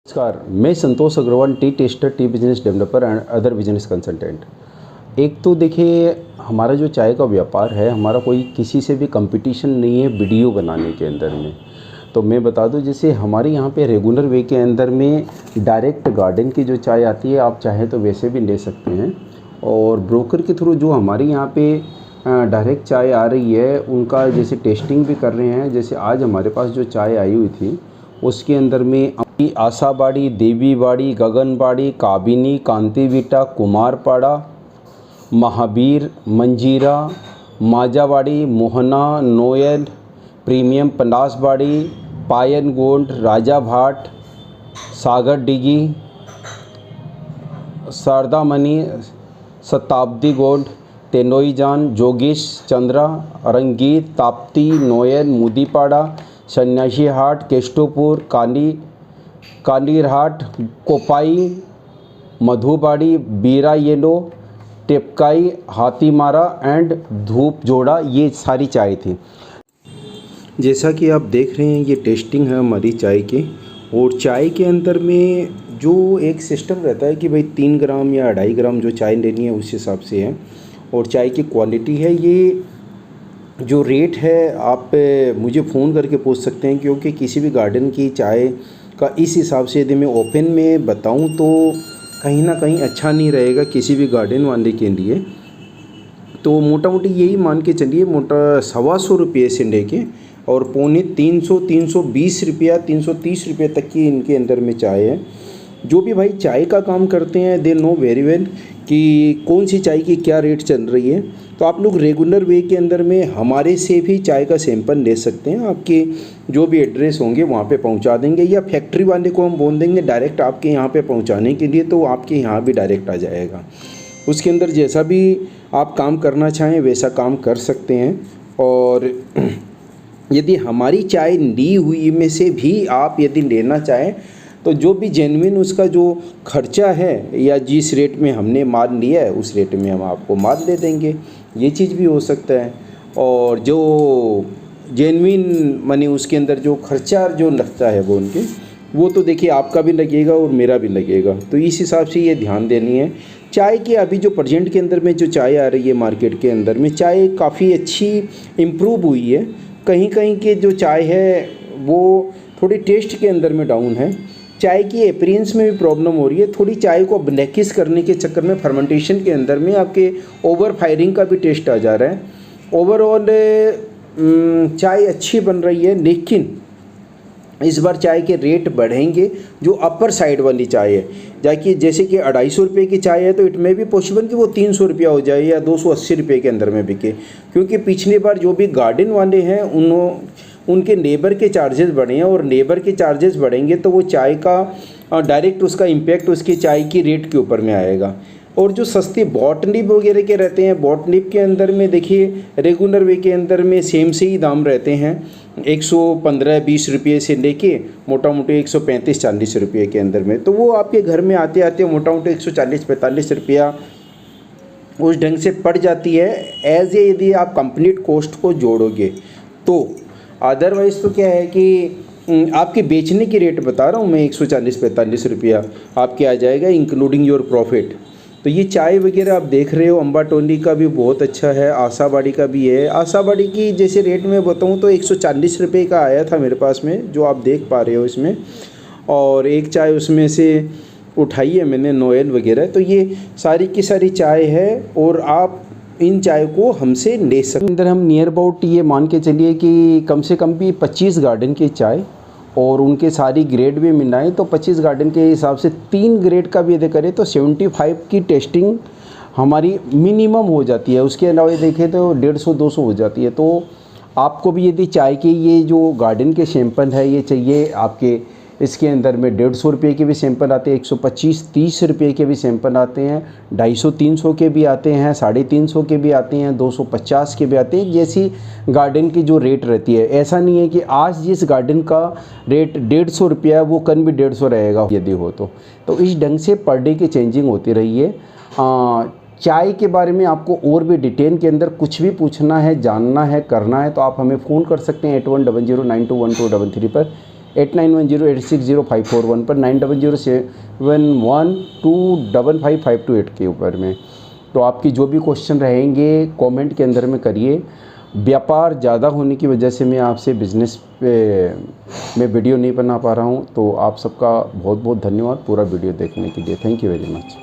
नमस्कार, मैं Santosh Agarwal, tea taster, tea business developer and other business consultant. एक तो देखिए, हमारा जो चाय का व्यापार है, हमारा कोई किसी से भी कंपटीशन नहीं है वीडियो बनाने के अंदर में। तो मैं बता दूं, जैसे हमारे यहाँ पे रेगुलर वे के अंदर में डायरेक्ट गार्डन की जो चाय आती है, आप चाहें तो वैसे भी ले सकते हैं। और ब्रोकर के थ्रू जो हमारे यहाँ पे डायरेक्ट चाय आ रही है, उनका जैसे टेस्टिंग भी कर रहे हैं। जैसे आज हमारे पास जो चाय आई हुई थी, उसके अंदर में आशाबाड़ी, देवीबाड़ी, गगनबाड़ी, काबिनी, कांतिविटा, कुमारपाड़ा, महावीर, मंजीरा, माजाबाड़ी, मोहना, नोयल, प्रीमियम, पलासबाड़ी, पायन गोल्ड, राजा भाट, सागर डिगी, शारदामणि, शताब्दी गोल्ड, तेनोईजान, जोगेश चंद्रा, रंगीत, ताप्ती, नोयल, मुदीपाड़ा, सन्यासी हाट, केस्टोपुर, कालीरहाट, कोपाई, मधुबाड़ी, बीरा येलो, टेपकाई, हाथीमारा एंड धूप जोड़ा, ये सारी चाय थी। जैसा कि आप देख रहे हैं, ये टेस्टिंग है हमारी चाय की। और चाय के अंदर में जो एक सिस्टम रहता है कि भाई 3 ग्राम या 2.5 ग्राम जो चाय लेनी है उस हिसाब से है। और चाय की क्वालिटी है, ये जो रेट है आप मुझे फ़ोन करके पूछ सकते हैं, क्योंकि किसी भी गार्डन की चाय का इस हिसाब से यदि मैं ओपन में बताऊं तो कहीं ना कहीं अच्छा नहीं रहेगा किसी भी गार्डन वाले के लिए। तो मोटा मोटी यही मान के चलिए, मोटा 125 रुपये से लेके और पौने 300, 320 रुपया, 330 रुपये तक की इनके अंदर में चाय है। जो भी भाई चाय का काम करते हैं, दे नो वेरी वेल कि कौन सी चाय की क्या रेट चल रही है। तो आप लोग रेगुलर वे के अंदर में हमारे से भी चाय का सैंपल ले सकते हैं। आपके जो भी एड्रेस होंगे वहाँ पे पहुँचा देंगे, या फैक्ट्री वाले को हम बोल देंगे डायरेक्ट आपके यहाँ पे पहुँचाने के लिए, तो आपके यहाँ भी डायरेक्ट आ जाएगा। उसके अंदर जैसा भी आप काम करना चाहें वैसा काम कर सकते हैं। और यदि हमारी चाय ली हुई में से भी आप यदि लेना चाहें तो जो भी जेन्युइन उसका जो खर्चा है, या जिस रेट में हमने माल लिया है उस रेट में हम आपको माल दे देंगे, ये चीज़ भी हो सकता है। और जो जेन्युइन माने उसके अंदर जो खर्चा जो लगता है वो तो देखिए आपका भी लगेगा और मेरा भी लगेगा। तो इस हिसाब से ये ध्यान देनी है। चाय की अभी जो प्रेजेंट के अंदर में जो चाय आ रही है मार्केट के अंदर में, चाय काफ़ी अच्छी इम्प्रूव हुई है। कहीं कहीं के जो चाय है वो थोड़ी टेस्ट के अंदर में डाउन है। चाय की अपीयरेंस में भी प्रॉब्लम हो रही है। थोड़ी चाय को ब्लैकिश करने के चक्कर में फर्मेंटेशन के अंदर में आपके ओवर फायरिंग का भी टेस्ट आ जा रहा है। ओवरऑल चाय अच्छी बन रही है, लेकिन इस बार चाय के रेट बढ़ेंगे। जो अपर साइड वाली चाय है, जाकि जैसे कि 250 रुपये की चाय है, तो इट में भी पॉसिबल कि वो 300 रुपया हो जाए या 280 रुपये के अंदर में बिके। क्योंकि पिछली बार जो भी गार्डन वाले हैं उनके लेबर के चार्जेस बढ़े हैं, और लेबर के चार्जेस बढ़ेंगे तो वो चाय का डायरेक्ट उसका इम्पैक्ट उसकी चाय की रेट के ऊपर में आएगा। और जो सस्ती बॉटनिप वगैरह के रहते हैं, बॉटनिप के अंदर में देखिए रेगुलर वे के अंदर में सेम से ही दाम रहते हैं, 115-20 रुपये से लेके मोटा मोटी 135-40 रुपये के अंदर में। तो वो आपके घर में आते आते मोटा मोटी 140-45 रुपया उस ढंग से पड़ जाती है एज ए, यदि आप कंप्लीट कॉस्ट को जोड़ोगे तो। अदरवाइज़ तो क्या है कि आपके बेचने की रेट बता रहा हूँ मैं, 140-45 रुपया आपके आ जाएगा इंक्लूडिंग योर प्रॉफिट। तो ये चाय वगैरह आप देख रहे हो, अम्बाटोली का भी बहुत अच्छा है, आशाबाड़ी का भी है। आशाबाड़ी की जैसे रेट में बताऊँ तो 140 रुपये का आया था मेरे पास में, जो आप देख पा रहे हो इसमें। और एक चाय उसमें से उठाई है मैंने, नोयल वगैरह। तो ये सारी की सारी चाय है, और आप इन चाय को हमसे ले सकते हैं। अंदर हम नियर अबाउट ये मान के चलिए कि कम से कम भी 25 गार्डन की चाय, और उनके सारी ग्रेड भी मिलाएं तो 25 गार्डन के हिसाब से 3 ग्रेड का भी यदि करें तो 75 की टेस्टिंग हमारी मिनिमम हो जाती है। उसके अलावा देखें तो 150-200 हो जाती है। तो आपको भी यदि चाय के ये जो गार्डन के सैंपल है ये चाहिए, आपके इसके अंदर में 150 रुपये के भी सैंपल आते हैं, 125-30 रुपये के भी सैंपल आते हैं, 250-300 के भी आते हैं, 350 के भी आते हैं, 250 के भी आते हैं। जैसी गार्डन की जो रेट रहती है, ऐसा नहीं है कि आज जिस गार्डन का रेट 150 रुपया वो कल भी 150 रहेगा यदि हो तो इस ढंग से पर डे की चेंजिंग होती रही है। चाय के बारे में आपको और भी डिटेल के अंदर कुछ भी पूछना है, जानना है, करना है, तो आप हमें फ़ोन कर सकते हैं 8100921233 पर। 8910860541 पर, 9007125552 के ऊपर में। तो आपकी जो भी क्वेश्चन रहेंगे कमेंट के अंदर में करिए। व्यापार ज़्यादा होने की वजह से मैं आपसे बिज़नेस पे मैं वीडियो नहीं बना पा रहा हूँ। तो आप सबका बहुत बहुत धन्यवाद पूरा वीडियो देखने के लिए। Thank you very much.